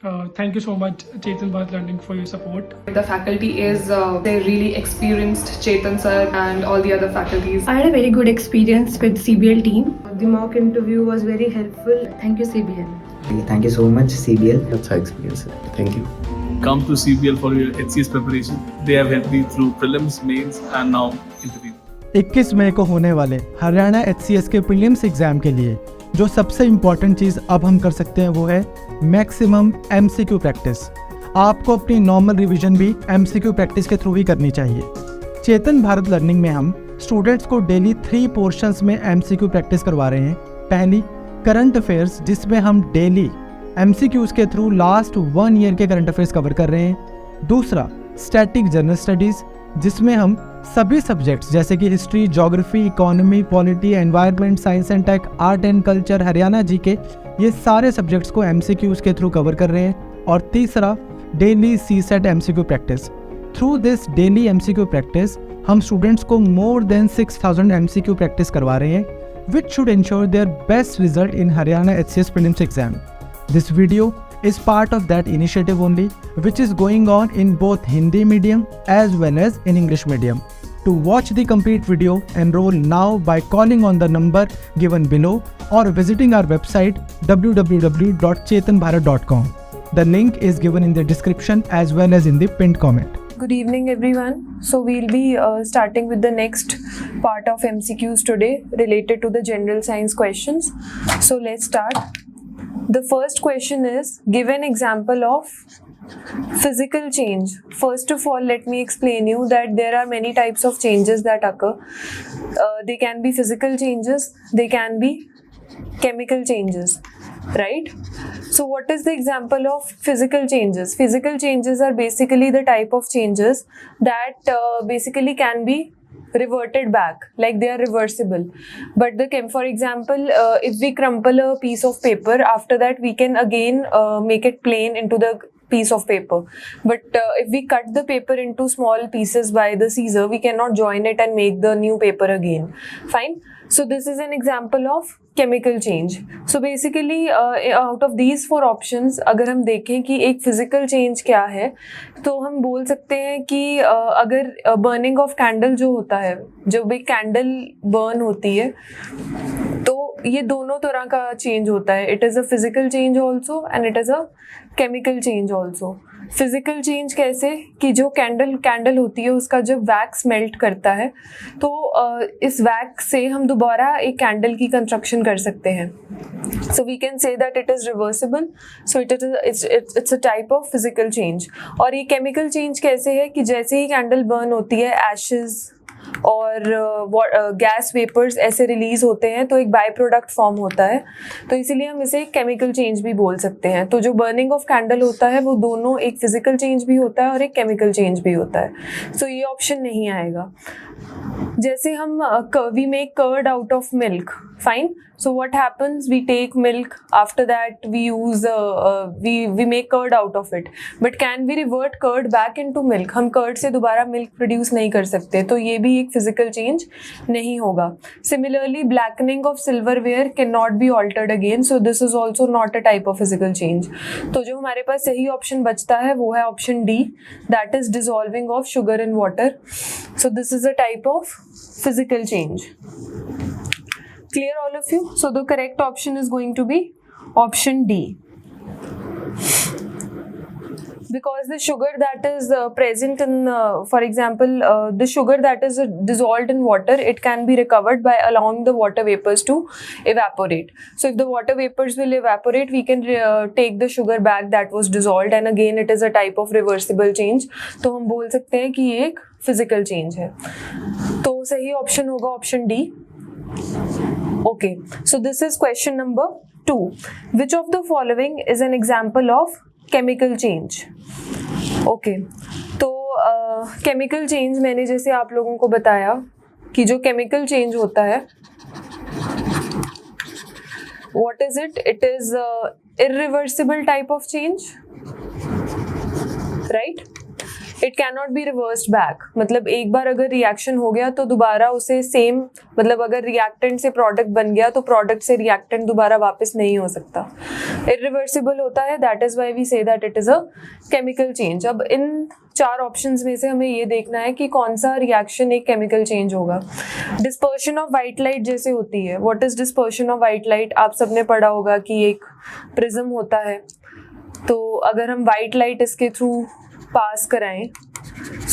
Thank you so much, Chetan Bharat Learning, for your support. The faculty is they're really experienced, Chetan sir and all the other faculties. I had a very good experience with CBL team. The mock interview was very helpful. Thank you, CBL. Thank you so much, CBL. अच्छा experience है. Thank you. Come to CBL for your HCS preparation. They have helped me through prelims, mains and now interview. 21 मई को होने वाले Haryana HCS के prelims exam के लिए जो सबसे इम्पॉर्टेंट चीज़ अब हम कर सकते हैं वो है मैक्सिमम MCQ प्रैक्टिस। आपको अपनी नॉर्मल रिवीजन भी MCQ प्रैक्टिस के थ्रू ही करनी चाहिए। चेतन भारत लर्निंग में हम स्टूडेंट्स को डेली 3 पोर्शंस में MCQ प्रैक्टिस करवा रहे हैं। पहली, करंट अफेयर्स, जिसमें हम डेली MCQs के थ्रू लास्ट 1 ईयर के करंट अफेयर्स कवर कर रहे हैं। दूसरा, स्टैटिक जनरल स्टडीज़, जिसमें हम सभी सब्जेक्ट्स जैसे कि history, geography, economy, polity, environment, science and tech, art and culture, Haryana GK, ये सारे सब्जेक्ट्स को MCQs के थ्रू कवर कर रहे हैं। और तीसरा, daily CSET MCQ practice. Through this daily MCQ practice हम स्टूडेंट्स को मोर देन 6000 MCQ प्रैक्टिस करवा रहे हैं, which should ensure their best result in Haryana HCS prelims exam. This video is part of that initiative only, which is going on in both Hindi medium as well as in English medium. To watch the complete video, enroll now by calling on the number given below or visiting our website www.chetanbharat.com. The link is given in the description as well as in the pinned comment. Good evening everyone. So we'll be starting with the next part of MCQs today related to the general science questions. So let's start. The first question is, give an example of physical change. First of all, let me explain you that there are many types of changes that occur. They can be physical changes, they can be chemical changes, right? So what is the example of physical changes? Physical changes are basically the type of changes that basically can be reverted back, like they are reversible. But for example, if we crumple a piece of paper, after that we can again make it plain into the piece of paper. But if we cut the paper into small pieces by the scissor, we cannot join it and make the new paper again. Fine. So this is an example of chemical change. So basically out of these 4 options, अगर हम देखें कि एक physical change क्या है, तो हम बोल सकते हैं कि अगर burning of candle जो होता है, जब एक candle burn होती है, तो ये दोनों तरह का change होता है. It is a physical change also and it is a chemical change also. Physical change कैसे कि जो कैंडल होती है उसका जब वैक्स मेल्ट करता है तो इस वैक्स से हम दोबारा एक कैंडल की कंस्ट्रक्शन कर सकते हैं. So we can say that it is reversible. So it's a type of physical change. और ये केमिकल चेंज कैसे है कि जैसे ही कैंडल बर्न होती है, एशेज और गैस वेपर्स ऐसे रिलीज होते हैं तो एक बाय प्रोडक्ट फॉर्म होता है, तो इसीलिए हम इसे केमिकल चेंज भी बोल सकते हैं. तो जो बर्निंग ऑफ कैंडल होता है वो दोनों एक फिजिकल चेंज भी होता है और एक केमिकल चेंज भी होता है. सो ये ऑप्शन नहीं आएगा. जैसे हम we make curd out of milk. Fine. So what happens? We take milk. After that, we use we make curd out of it. But can we revert curd back into milk? हम curd से दोबारा milk produce नहीं कर सकते, तो ये भी एक physical change नहीं होगा. Similarly, blackening of silverware cannot be altered again. So this is also not a type of physical change. तो जो हमारे पास सही option बचता है वो है option D. That is dissolving of sugar in water. So this is a type of physical change. Clear all of you? So the correct option is going to be option D. Because the sugar that is present in, for example, the sugar that is dissolved in water, it can be recovered by allowing the water vapors to evaporate. So if the water vapors will evaporate, we can take the sugar back that was dissolved, and again it is a type of reversible change. तो हम बोल सकते हैं कि ये एक physical change है. तो सही option होगा option D. Okay, so this is question number 2. Which of the following is an example of chemical change? Okay, तो chemical change मैंने जैसे आप लोगों को बताया कि जो chemical change होता है, what is it? It is irreversible type of change, right? It can not be reversed back, मतलब एक बार अगर रिएक्शन हो गया तो दोबारा उसे सेम, मतलब अगर रिएक्टेंट से प्रोडक्ट बन गया तो प्रोडक्ट से रिएक्टेंट दोबारा वापस नहीं हो सकता, इरिवर्सिबल होता है. That is why we say that it is a chemical change. अब इन 4 ऑप्शंस में से हमें ये देखना है कि कौन सा रिएक्शन एक केमिकल चेंज होगा. डिस्पर्शन ऑफ व्हाइट लाइट जैसे होती है. What is dispersion of white light? आप सबने पढ़ा होगा कि एक प्रिज्म होता है, तो अगर हम व्हाइट लाइट इसके थ्रू पास कराएं,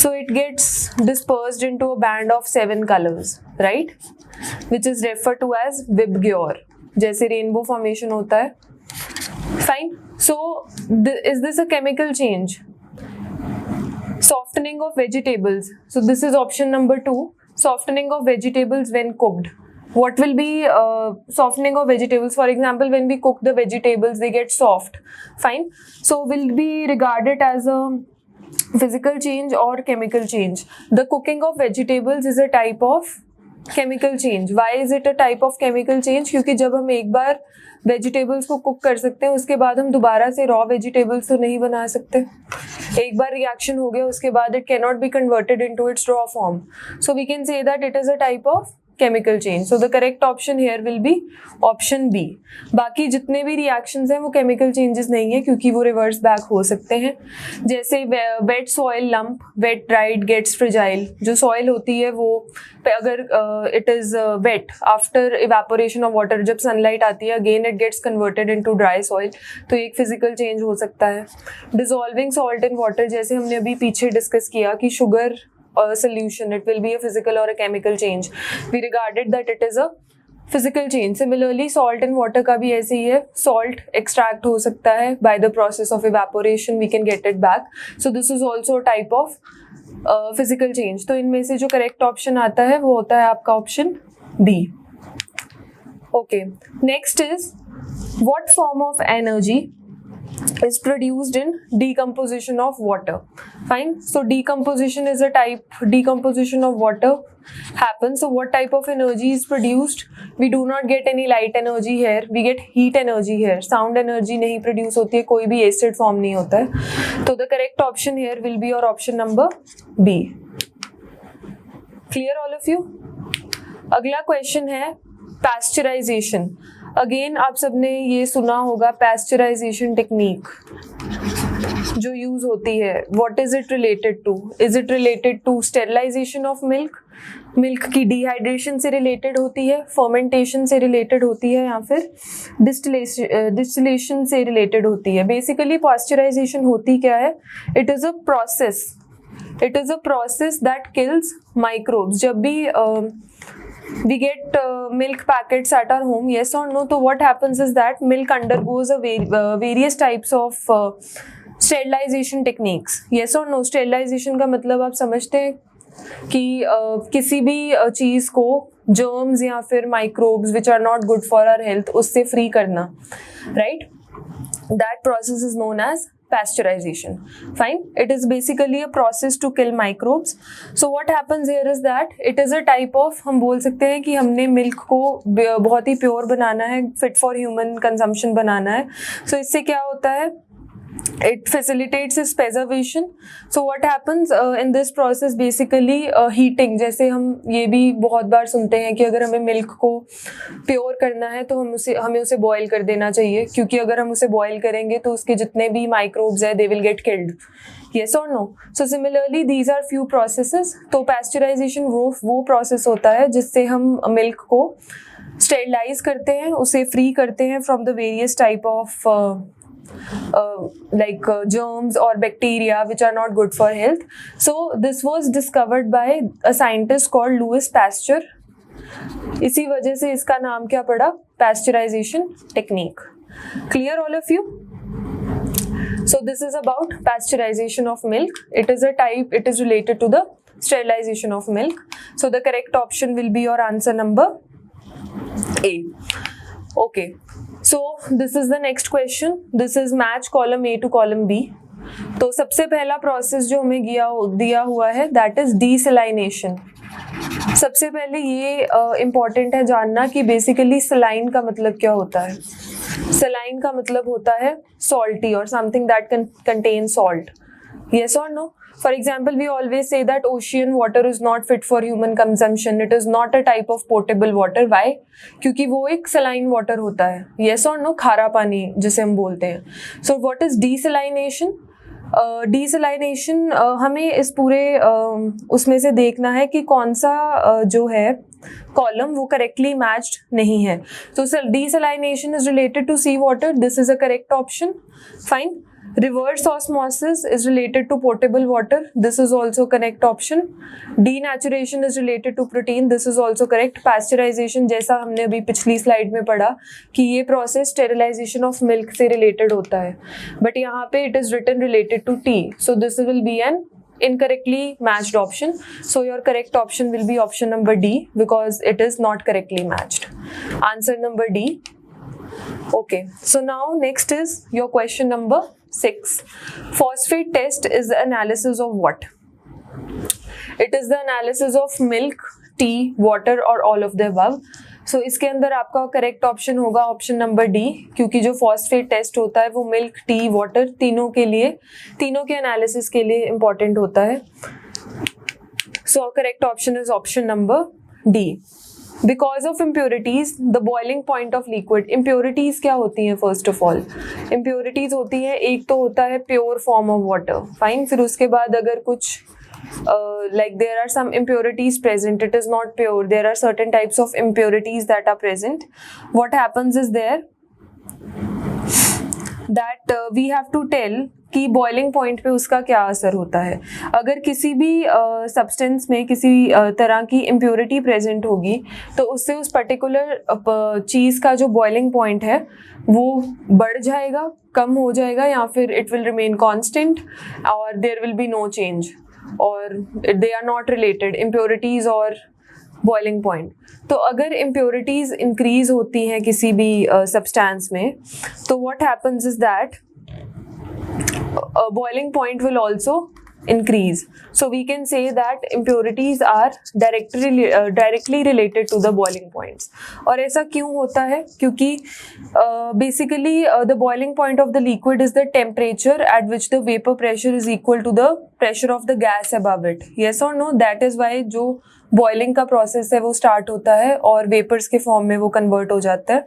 so it gets dispersed into a band of 7 colours, right, which is refer to as VIBGYOR, जैसे रेनबो फॉर्मेशन होता है. Fine. So is this a chemical change? Softening of vegetables. So this is option number 2. Softening of vegetables when cooked. What will be softening of vegetables? For example, when we cook the vegetables, they get soft. Fine. So will be regarded as a physical change or chemical change. The cooking of vegetables is a type of chemical change. Why is it a type of chemical change? क्योंकि जब हम एक बार vegetables को cook कर सकते हैं, उसके बाद हम दोबारा से रॉ वेजिटेबल्स तो नहीं बना सकते. एक बार रिएक्शन हो गया, उसके बाद it can not be converted into its raw form. So we can say that it is a type of chemical change. So the correct option here will be option B. बाकी जितने भी reactions हैं वो chemical changes नहीं है, क्योंकि वो reverse back हो सकते हैं. जैसे wet soil lump, wet dried gets fragile. जो सॉइल होती है वो अगर it is wet after evaporation of water, जब सनलाइट आती है again it gets converted into dry soil, तो एक फिजिकल चेंज हो सकता है. डिसॉल्विंग सॉल्ट इन वाटर, जैसे हमने अभी पीछे डिस्कस किया कि sugar solution, it will be a physical or a chemical change. We regarded that it is a physical change. Similarly, salt in water का भी ऐसे ही है. Salt extract हो सकता है by the process of evaporation, we can get it back. So this is also a type of physical change. तो इनमें से जो correct option आता है वो होता है आपका option B. Okay. Next is what form of energy is produced in decomposition of water. Fine. So decomposition is a type, decomposition of water happens. So what type of energy is produced? We do not get any light energy here, we get heat energy here. Sound energy नहीं produce होती है, कोई भी acid form नहीं होता है. तो the correct option here will be your option number B. Clear all of you? अगला question है pasteurization. अगेन आप सबने ये सुना होगा पैस्चराइजेशन टेक्निक जो यूज होती है. What is it related to? Is it related to sterilisation of milk? Milk की डिहाइड्रेशन से रिलेटेड होती है, फर्मेंटेशन से रिलेटेड होती है, या फिर डिस्टिलेशन से रिलेटेड होती है? बेसिकली पास्चराइजेशन होती क्या है? It is a process, it is a process that kills microbes. जब भी we get milk packets at our home, yes or no? So what happens is that milk undergoes a various types of sterilization techniques. Yes or no? Sterilization का मतलब आप समझते हैं कि किसी भी चीज़ को germs या फिर microbes which are not good for our health उससे free करना, right? That process is known as pasteurization. Fine. It is basically a process to kill microbes. So what happens here is that it is a type of, हम बोल सकते हैं कि हमने milk को बहुत ही प्योर बनाना है, फिट फॉर ह्यूमन कंजम्पशन बनाना है. So इससे क्या होता है? It facilitates its preservation. So what happens in this process? Basically heating. जैसे हम ये भी बहुत बार सुनते हैं कि अगर हमें मिल्क को प्योर करना है तो हमें उसे बॉयल कर देना चाहिए, क्योंकि अगर हम उसे बॉयल करेंगे तो उसके जितने भी माइक्रोब्स हैं they will get killed. Yes or no? So similarly these are few processes. तो pasteurization वो process होता है जिससे हम मिल्क को स्टेरिलाइज करते हैं, उसे फ्री करते हैं from the various type of germs or bacteria which are not good for health. So this was discovered by a scientist called Louis Pasteur. इसी वजह से इसका नाम क्या पड़ा? Pasteurization technique. Clear all of you? So this is about pasteurization of milk. It is a type, it is related to the sterilization of milk. So the correct option will be your answer number A. Okay. So this is the next question. This is match column A to column B. तो सबसे पहला process जो हमें दिया हुआ है that is desalination. सबसे पहले ये इम्पॉर्टेंट है जानना कि बेसिकली सलाइन का मतलब क्या होता है. सलाइन का मतलब होता है salty or something that can contain salt. Yes or no? For example, we always say that ocean water is not fit for human consumption. It is not a type of potable water. Why? क्योंकि वो एक saline water होता है. Yes or no? खारा पानी जिसे हम बोलते हैं. So what is desalination? Desalination हमें इस पूरे उसमें से देखना है कि कौन सा जो है कॉलम वो करेक्टली मैच्ड नहीं है. तो desalination is related to sea water. This is a correct option. Fine. Reverse osmosis is related to potable water. This is also correct option. Denaturation is related to protein. This is also correct. Pasteurization जैसा हमने अभी पिछली slide में पढ़ा कि ये process sterilization of milk से related होता है. But यहाँ पे it is written related to tea. So this will be an incorrectly matched option. So your correct option will be option number D because it is not correctly matched. Answer number D. Okay. So now next is your question number 6. Phosphate test is the analysis of what? It is the analysis of milk, tea, water or all of the above. So इसके अंदर आपका correct option होगा option number D, क्योंकि जो phosphate test होता है वो milk, T, water तीनों के एनालिसिस के लिए इंपॉर्टेंट होता है. So correct option is option number D. Because of impurities, the boiling point of liquid. Impurities क्या होती हैं? First of all, impurities होती हैं, एक तो होता है pure form of water. Fine. फिर उसके बाद अगर कुछ like there are some impurities present, it is not pure. There are certain types of impurities that are present. What happens is there that we have to tell कि boiling point पे उसका क्या असर होता है. अगर किसी भी सब्सटेंस में किसी तरह की इम्प्योरिटी प्रेजेंट होगी तो उससे उस पर्टिकुलर चीज़ का जो बॉइलिंग पॉइंट है वो बढ़ जाएगा, कम हो जाएगा, या फिर इट विल रिमेन कांस्टेंट और there will be no change और they are not related, impurities और बॉइलिंग पॉइंट. तो अगर इम्प्योरिटीज़ इंक्रीज होती हैं किसी भी सब्सटेंस में तो what happens is that boiling point will also increase. So we can say that impurities are directly related to the boiling points. और ऐसा क्यों होता है? क्योंकि basically the boiling point of the liquid is the temperature at which the vapor pressure is equal to the pressure of the gas above it. Yes or no? That is why जो boiling का process है वो start होता है और vapours के form में वो कन्वर्ट हो जाता है.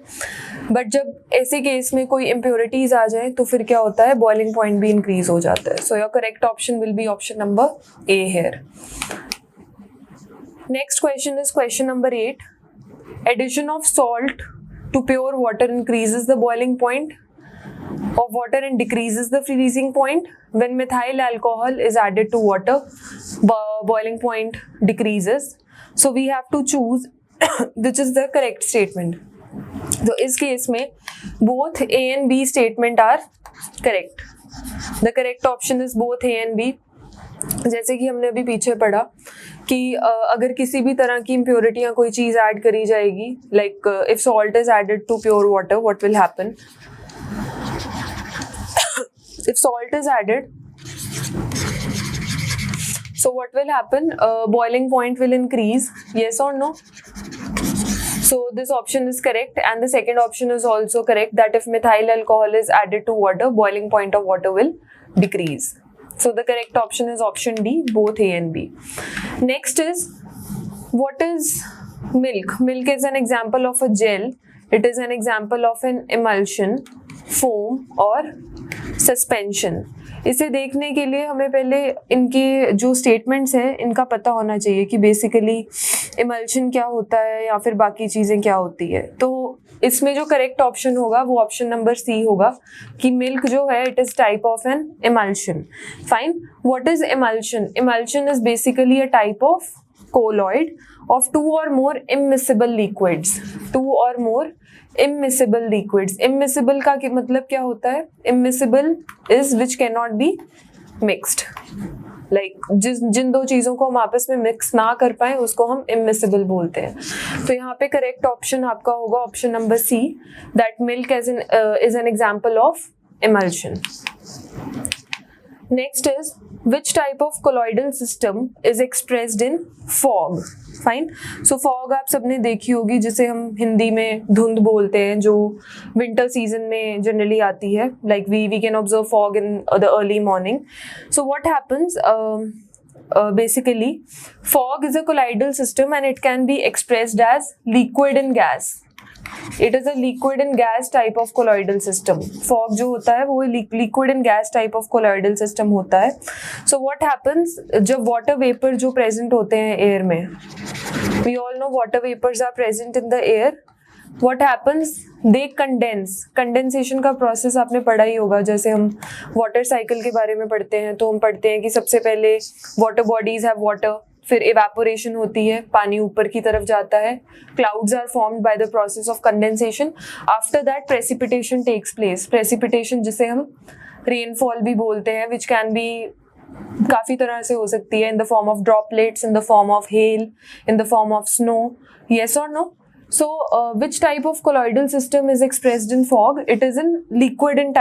बट जब ऐसे केस में कोई इम्प्योरिटीज आ जाए तो फिर क्या होता है? बॉइलिंग पॉइंट भी इंक्रीज हो जाता है. So your correct option will be option number A here. Next question is question number 8. Addition of salt to pure water increases the boiling point of water and decreases the freezing point. When methyl alcohol is added to water, boiling point decreases. So we have to choose which is the correct statement. So इस case में both A and B statement are correct. The correct option is both A and B. जैसे कि हमने अभी पीछे पढ़ा कि अगर किसी भी तरह की इम्प्योरिटियाँ कोई चीज़ ऐड करी जाएगी, like if salt is added to pure water, what will happen? If salt is added, so what will happen? Boiling point will increase. Yes or no? So this option is correct, and the second option is also correct, that if methyl alcohol is added to water, boiling point of water will decrease. So the correct option is option D, both A and B. Next is, what is milk? Milk is an example of a gel. It is an example of an emulsion, foam और suspension. इसे देखने के लिए हमें पहले इनके जो statements हैं इनका पता होना चाहिए कि बेसिकली इमल्शन क्या होता है या फिर बाकी चीज़ें क्या होती है. तो इसमें जो करेक्ट ऑप्शन होगा वो ऑप्शन नंबर सी होगा कि मिल्क जो है it is type of N emulsion. Fine. What is emulsion? Emulsion is basically a type of colloid of two or more immiscible liquids. Two or more immiscible liquids. Immiscible का मतलब क्या होता है? Immiscible is which cannot be mixed. Like जिन दो चीज़ों को हम आपस में मिक्स ना कर पाए उसको हम immiscible बोलते हैं. तो यहाँ पे करेक्ट ऑप्शन आपका होगा option number C, that milk is an example of emulsion. Next is, which type of colloidal system is expressed in fog? Fine. So fog आप सबने देखी होगी, जिसे हम हिंदी में धुंध बोलते हैं, जो विंटर सीजन में जनरली आती है. Like we can observe fog in the early morning. So what happens, basically fog is a colloidal system and it can be expressed as liquid and gas. It is a liquid and gas type of colloidal system. Fog जो होता है वो liquid and gas type of colloidal system होता है. So what happens, जब water vapor जो present होते हैं air में, we all know water vapors are present in the air. What happens, they condense. Condensation का process आपने पढ़ा ही होगा. जैसे हम water cycle के बारे में पढ़ते हैं तो हम पढ़ते हैं कि सबसे पहले water bodies have water, फिर evaporation होती है, पानी ऊपर की तरफ जाता है, clouds are formed by the process of condensation. After that precipitation takes place. Precipitation जिसे हम rainfall भी बोलते हैं, which can be काफ़ी तरह से हो सकती है, in the form of droplets, in the form of hail, in the form of snow. Yes or no? So, which type of colloidal system is expressed in fog? It is in liquid and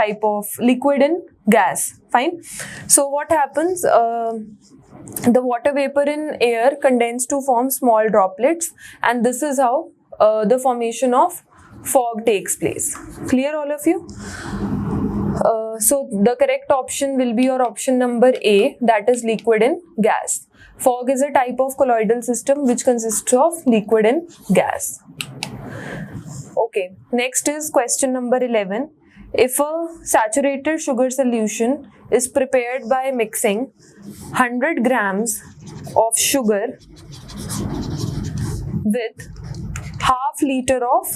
gas. Fine. So, what happens? The water vapor in air condense to form small droplets, and this is how the formation of fog takes place. Clear, all of you? So, the correct option will be your option number A, that is liquid and gas. Fog is a type of colloidal system which consists of liquid and gas. Okay, next is question number 11. If a saturated sugar solution is prepared by mixing 100 grams of sugar with half liter of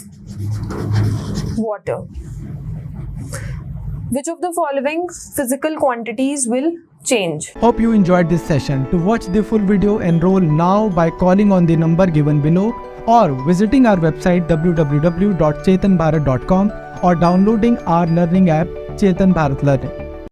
water, which of the following physical quantities will change? Hope you enjoyed this session. To watch the full video, enroll now by calling on the number given below or visiting our website www.chetanbharat.com or downloading our learning app Chetan Bharat Learning.